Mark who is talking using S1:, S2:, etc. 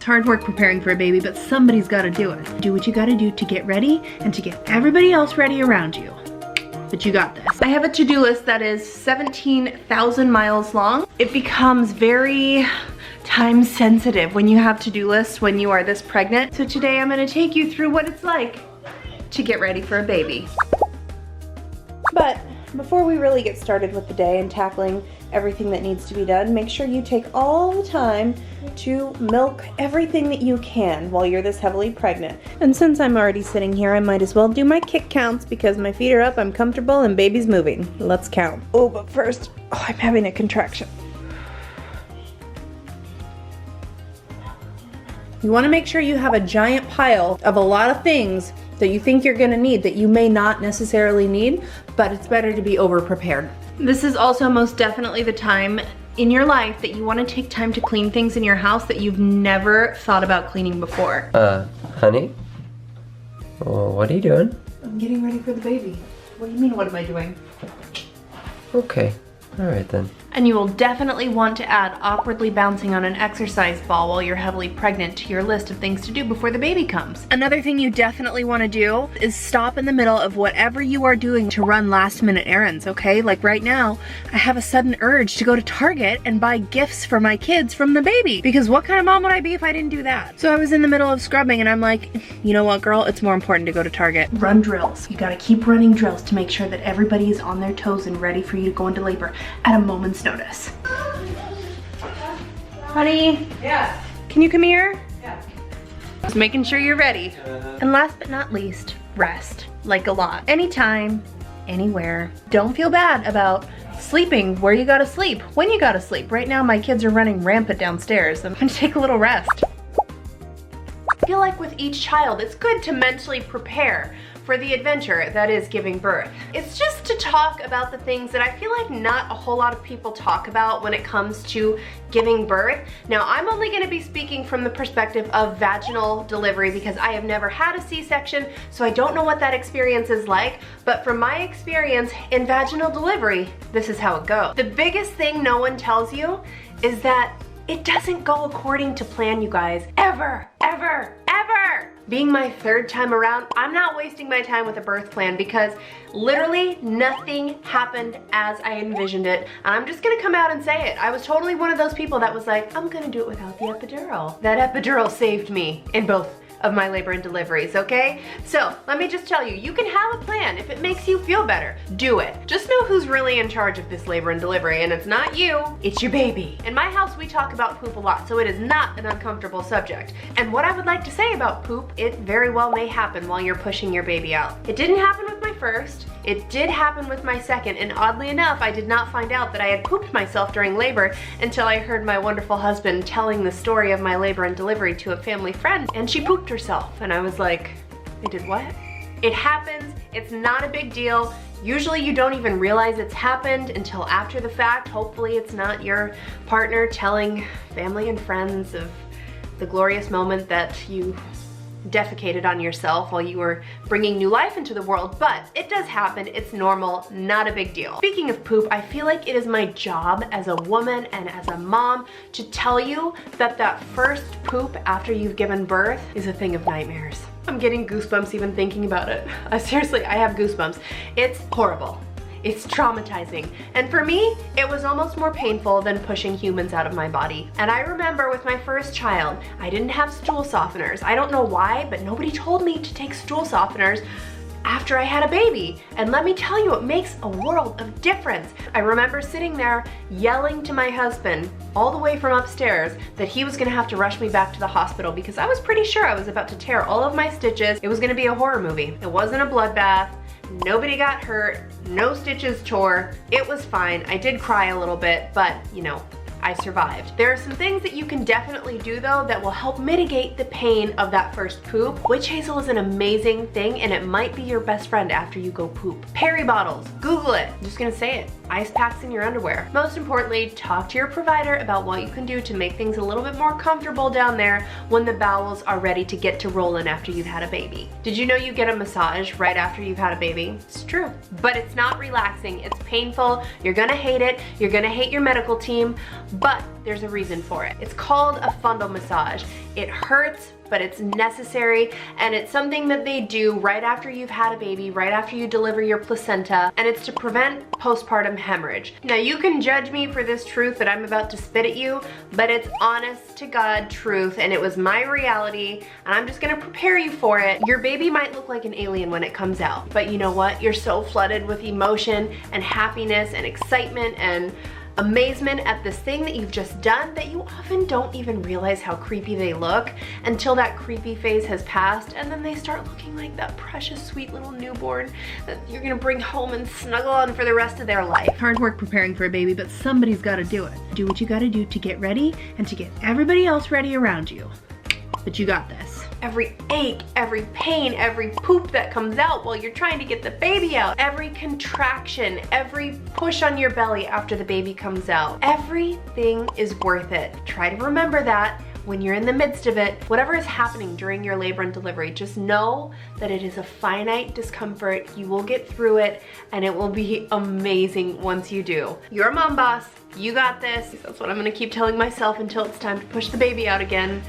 S1: hard work preparing for a baby, but somebody's gotta do it. Do what you gotta do to get ready and to get everybody else ready around you. But you got this. I have a to-do list that is 17,000 miles long. It becomes very time sensitive when you have to-do lists when you are this pregnant. So today I'm gonna take you through what it's like to get ready for a baby. But before we really get started with the day and tackling everything that needs to be done, make sure you take all the time to milk everything that you can while you're this heavily pregnant. And since I'm already sitting here, I might as well do my kick counts because my feet are up, I'm comfortable, and baby's moving. Let's count. Oh, but first, I'm having a contraction. You want to make sure you have a giant pile of a lot of things that you think you're going to need that you may not necessarily need, but it's better to be over-prepared. This is also most definitely the time in your life that you want to take time to clean things in your house that you've never thought about cleaning before.
S2: Honey? Well, what are you doing?
S1: I'm getting ready for the baby. What do you mean, what am I doing?
S2: Okay, all right then.
S1: And you will definitely want to add awkwardly bouncing on an exercise ball while you're heavily pregnant to your list of things to do before the baby comes. Another thing you definitely want to do is stop in the middle of whatever you are doing to run last minute errands, okay? Like right now, I have a sudden urge to go to Target and buy gifts for my kids from the baby, because what kind of mom would I be if I didn't do that? So I was in the middle of scrubbing and I'm like, you know what, girl, it's more important to go to Target. Run drills. You gotta keep running drills to make sure that everybody is on their toes and ready for you to go into labor at a moment's notice. Honey?
S3: Yeah.
S1: Can you come here?
S3: Yeah.
S1: Just making sure you're ready. And last but not least, rest. Like a lot. Anytime, anywhere. Don't feel bad about sleeping where you gotta sleep, when you gotta sleep. Right now my kids are running rampant downstairs. I'm gonna take a little rest. I feel like with each child, it's good to mentally prepare for the adventure that is giving birth. It's just to talk about the things that I feel like not a whole lot of people talk about when it comes to giving birth. Now, I'm only gonna be speaking from the perspective of vaginal delivery because I have never had a C-section, so I don't know what that experience is like, but from my experience in vaginal delivery, this is how it goes. The biggest thing no one tells you is that it doesn't go according to plan, you guys. Ever, ever, ever. Being my third time around, I'm not wasting my time with a birth plan because literally nothing happened as I envisioned it. And I'm just gonna come out and say it. I was totally one of those people that was like, I'm gonna do it without the epidural. That epidural saved me in both of my labor and deliveries, okay? So let me just tell you, you can have a plan. If it makes you feel better, do it. Just know who's really in charge of this labor and delivery, and it's not you, it's your baby. In my house, we talk about poop a lot, so it is not an uncomfortable subject. And what I would like to say about poop, it very well may happen while you're pushing your baby out. It didn't happen with my first, it did happen with my second, and oddly enough, I did not find out that I had pooped myself during labor until I heard my wonderful husband telling the story of my labor and delivery to a family friend, and she pooped herself. And I was like, I did what? It happens, it's not a big deal. Usually you don't even realize it's happened until after the fact. Hopefully it's not your partner telling family and friends of the glorious moment that you defecated on yourself while you were bringing new life into the world, but it does happen. It's normal, not a big deal. Speaking of poop, I feel like it is my job as a woman and as a mom to tell you that that first poop after you've given birth is a thing of nightmares. I'm getting goosebumps even thinking about it. Seriously, I have goosebumps. It's horrible. It's traumatizing. And for me, it was almost more painful than pushing humans out of my body. And I remember with my first child, I didn't have stool softeners. I don't know why, but nobody told me to take stool softeners after I had a baby. And let me tell you, it makes a world of difference. I remember sitting there yelling to my husband all the way from upstairs that he was gonna have to rush me back to the hospital because I was pretty sure I was about to tear all of my stitches. It was gonna be a horror movie. It wasn't a bloodbath. Nobody got hurt, no stitches tore, it was fine. I did cry a little bit, but you know, I survived. There are some things that you can definitely do though that will help mitigate the pain of that first poop. Witch hazel is an amazing thing and it might be your best friend after you go poop. Peri bottles, Google it. I'm just gonna say it. Ice packs in your underwear. Most importantly, talk to your provider about what you can do to make things a little bit more comfortable down there when the bowels are ready to get to rolling after you've had a baby. Did you know you get a massage right after you've had a baby? It's true, but it's not relaxing. It's painful. You're gonna hate it. You're gonna hate your medical team, but there's a reason for it. It's called a fundal massage. It hurts, but it's necessary, and it's something that they do right after you've had a baby, right after you deliver your placenta, and it's to prevent postpartum hemorrhage. Now, you can judge me for this truth that I'm about to spit at you, but it's honest to God truth, and it was my reality, and I'm just gonna prepare you for it. Your baby might look like an alien when it comes out, but you know what? You're so flooded with emotion and happiness and excitement and amazement at this thing that you've just done that you often don't even realize how creepy they look until that creepy phase has passed, and then they start looking like that precious sweet little newborn that you're gonna bring home and snuggle on for the rest of their life. Hard work preparing for a baby, but somebody's gotta do it. Do what you gotta do to get ready and to get everybody else ready around you. But you got this. Every ache, every pain, every poop that comes out while you're trying to get the baby out, every contraction, every push on your belly after the baby comes out, everything is worth it. Try to remember that when you're in the midst of it. Whatever is happening during your labor and delivery, just know that it is a finite discomfort. You will get through it, and it will be amazing once you do. You're a mom boss. You got this. That's what I'm gonna keep telling myself until it's time to push the baby out again.